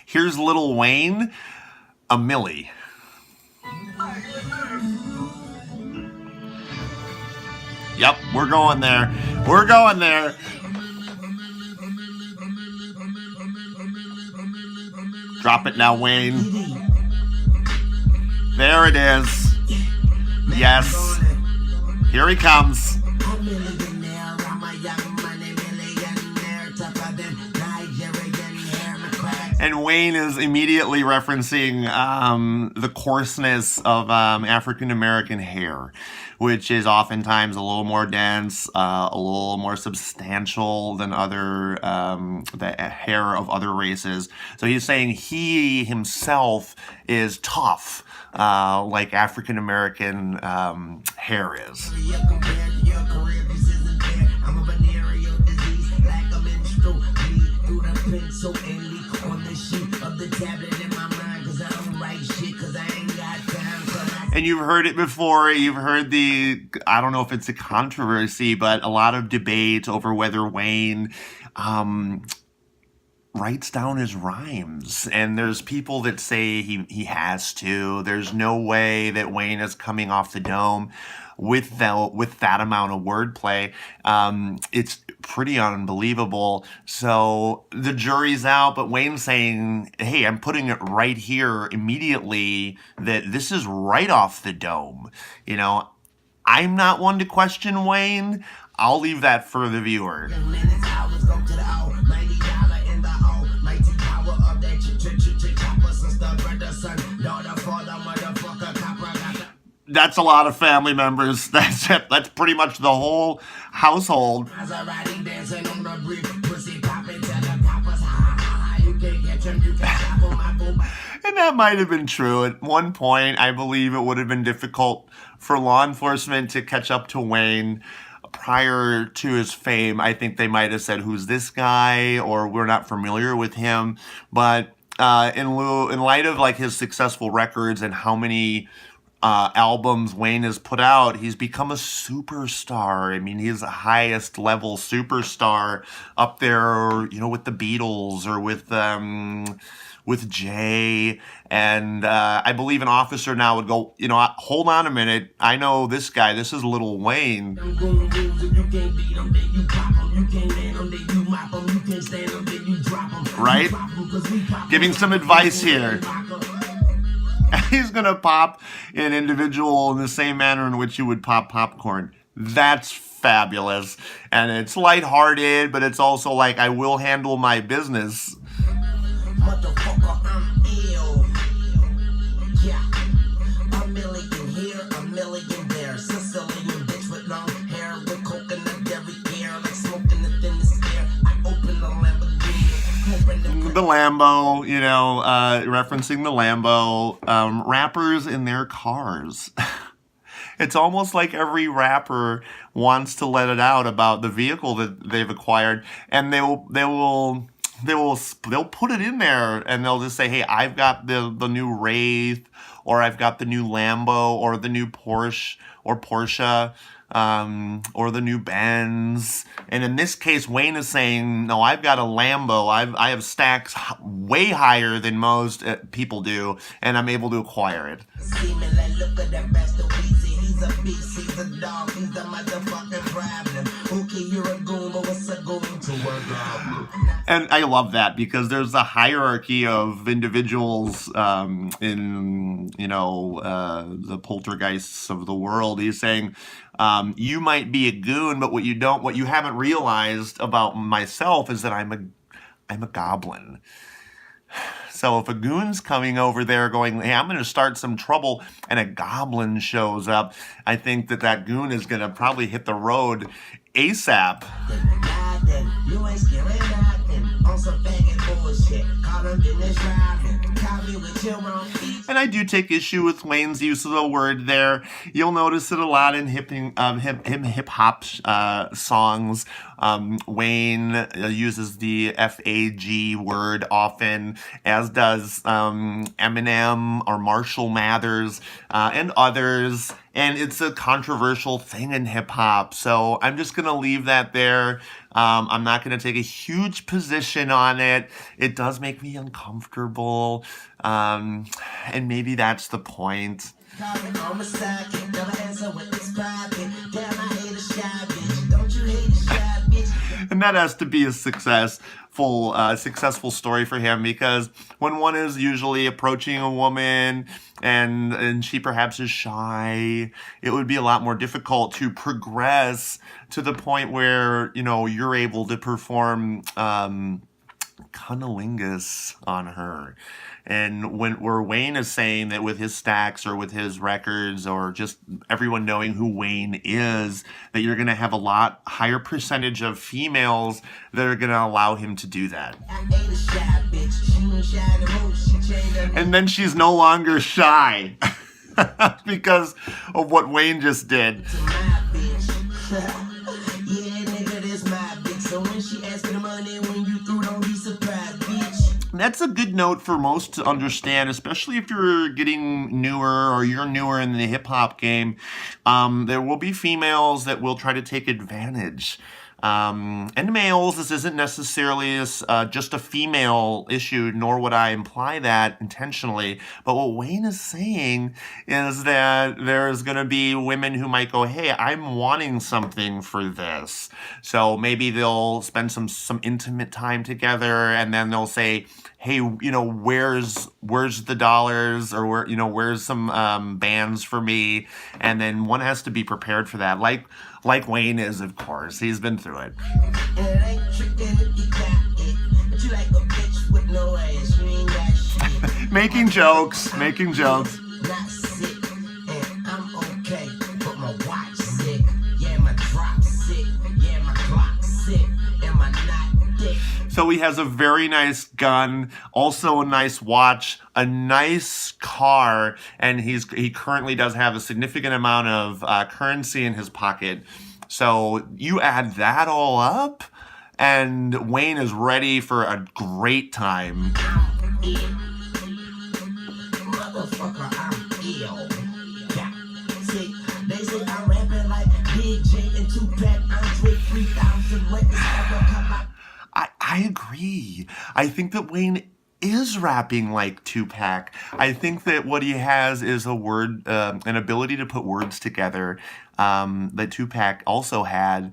Here's Lil Wayne, a Milli. Yep, we're going there. We're going there. Drop it now, Wayne. There it is. Yes. Here he comes. And Wayne is immediately referencing the coarseness of African American hair, which is oftentimes a little more dense, a little more substantial than the hair of other races. So he's saying he himself is tough, like African American hair is. And you've heard it before. You've heard I don't know if it's a controversy, but a lot of debate over whether Wayne writes down his rhymes. And there's people that say he has to. There's no way that Wayne is coming off the dome with that amount of wordplay. It's pretty unbelievable. So the jury's out, but Wayne's saying, hey, I'm putting it right here immediately that this is right off the dome. You know, I'm not one to question Wayne. I'll leave that for the viewer. That's a lot of family members. That's it. That's pretty much the whole household. And that might have been true. At one point, I believe it would have been difficult for law enforcement to catch up to Wayne prior to his fame. I think they might have said, who's this guy? Or we're not familiar with him. But in light of like his successful records and how many albums Wayne has put out, he's become a superstar. I mean, he's a highest level superstar up there, you know, with the Beatles or with Jay. And I believe an officer now would go, you know, hold on a minute. I know this guy. This is Lil Wayne. Right? Giving some advice here. He's going to pop an individual in the same manner in which you would pop popcorn. That's fabulous. And it's lighthearted, but it's also like, I will handle my business. Motherfucker, I'm ill. Yeah. A million here, a million there. Sicilian bitch with long hair, with coconut dairy hair, like smoking the thinnest air. I open the Lamborghini. The Lambo, you know, referencing the Lambo. Rappers in their cars. It's almost like every rapper wants to let it out about the vehicle that they've acquired, and they'll put it in there, and they'll just say, hey, I've got the new Wraith, or I've got the new Lambo, or the new Porsche, or the new Benz. And in this case, Wayne is saying, no, I've got a Lambo. I have stacks way higher than most people do, and I'm able to acquire it. He's a beast, he's a dog, he's the motherfucking problem. Okay, you're a goon, but what's a goon to a goblin? And I love that, because there's a hierarchy of individuals in, you know, the poltergeists of the world. He's saying, you might be a goon, but what you haven't realized about myself is that I'm a goblin. So if a goon's coming over there going, hey, I'm going to start some trouble, and a goblin shows up, I think that goon is going to probably hit the road ASAP. And I do take issue with Wayne's use of the word there. You'll notice it a lot in hip-hop songs. Wayne uses the F-A-G word often, as does Eminem or Marshall Mathers and others. and it's a controversial thing in hip hop. So I'm just going to leave that there. I'm not going to take a huge position on it. It does make me uncomfortable. And maybe that's the point. And that has to be a successful story for him, because when one is usually approaching a woman and she perhaps is shy, it would be a lot more difficult to progress to the point where, you know, you're able to perform cunnilingus on her. And where Wayne is saying that with his stacks or with his records or just everyone knowing who Wayne is, that you're going to have a lot higher percentage of females that are going to allow him to do that. And then she's no longer shy because of what Wayne just did. That's a good note for most to understand, especially if you're getting newer or you're newer in the hip-hop game. There will be females that will try to take advantage. And males, this isn't necessarily just a female issue, nor would I imply that intentionally. But what Wayne is saying is that there's going to be women who might go, hey, I'm wanting something for this. So maybe they'll spend some intimate time together, and then they'll say, hey, you know, where's the dollars, or where, you know, where's some bands for me? And then one has to be prepared for that. Like Wayne is, of course. He's been through it. Making jokes. So he has a very nice gun, also a nice watch, a nice car, and he currently does have a significant amount of currency in his pocket. So you add that all up, and Wayne is ready for a great time. They say I'm rapping like Big J and Tupac. I'm 3,000. I agree. I think that Wayne is rapping like Tupac. I think that what he has is an ability to put words together that Tupac also had.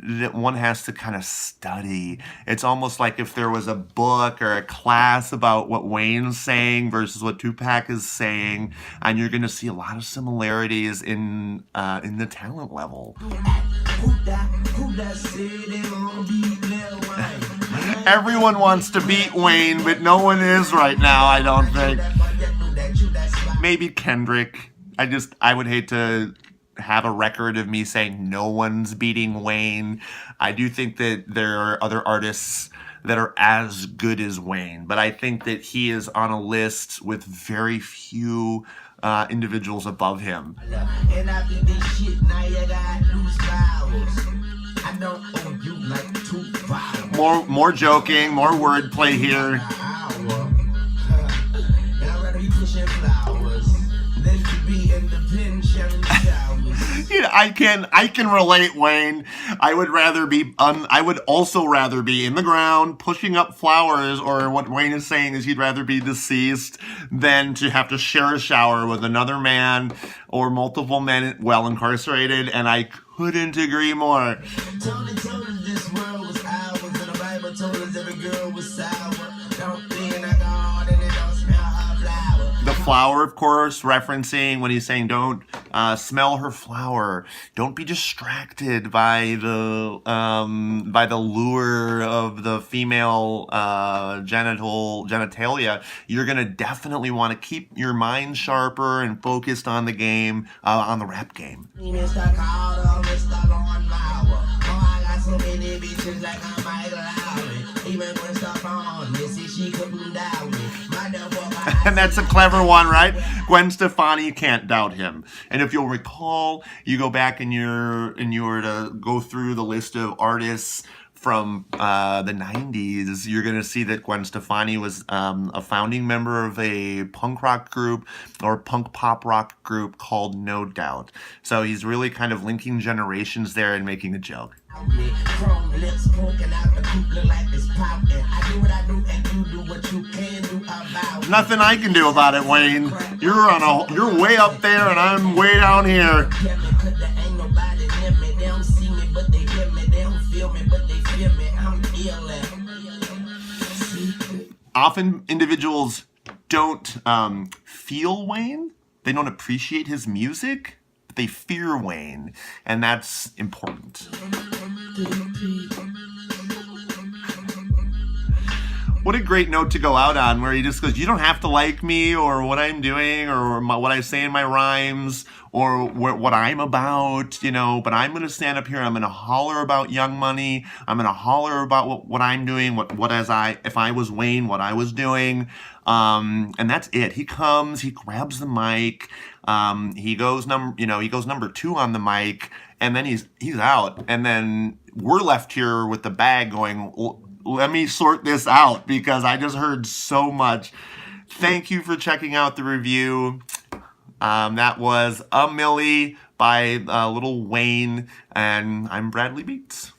That one has to kind of study. It's almost like if there was a book or a class about what Wayne's saying versus what Tupac is saying, and you're going to see a lot of similarities in the talent level. Everyone wants to beat Wayne, but no one is right now, I don't think. Maybe Kendrick. I would hate to have a record of me saying no one's beating Wayne. I do think that there are other artists that are as good as Wayne, but I think that he is on a list with very few individuals above him. More joking, more wordplay here. I can relate, Wayne. I would also rather be in the ground pushing up flowers, or what Wayne is saying is he'd rather be deceased than to have to share a shower with another man or multiple men well incarcerated, and I couldn't agree more. Told this world was ours, and the Bible told us every girl was sour. Don't be in a garden and don't smell her flower. The flower, of course, referencing when he's saying don't smell her flower. Don't be distracted by the lure of the female genitalia. You're gonna definitely want to keep your mind sharper and focused on the game, on the rap game. And that's a clever one, right? Gwen Stefani, you can't doubt him. And if you'll recall, you go back and you were to go through the list of artists from the 90s, you're going to see that Gwen Stefani was a founding member of a punk rock group or punk pop rock group called No Doubt. So he's really kind of linking generations there and making a joke. Nothing I can do about it, Wayne. You're way up there and I'm way down here. Often individuals don't feel Wayne. They don't appreciate his music, but they fear Wayne, and that's important. What a great note to go out on, where he just goes, you don't have to like me or what I'm doing or what I say in my rhymes or what I'm about, but I'm going to stand up here. I'm going to holler about Young Money. I'm going to holler about what I'm doing, if I was Wayne, what I was doing. And that's it. He comes, he grabs the mic. He goes number 2 on the mic, and then he's out. And then we're left here with the bag going, let me sort this out because I just heard so much. Thank you for checking out the review. That was A Milli by Little Wayne, and I'm Bradley Beats.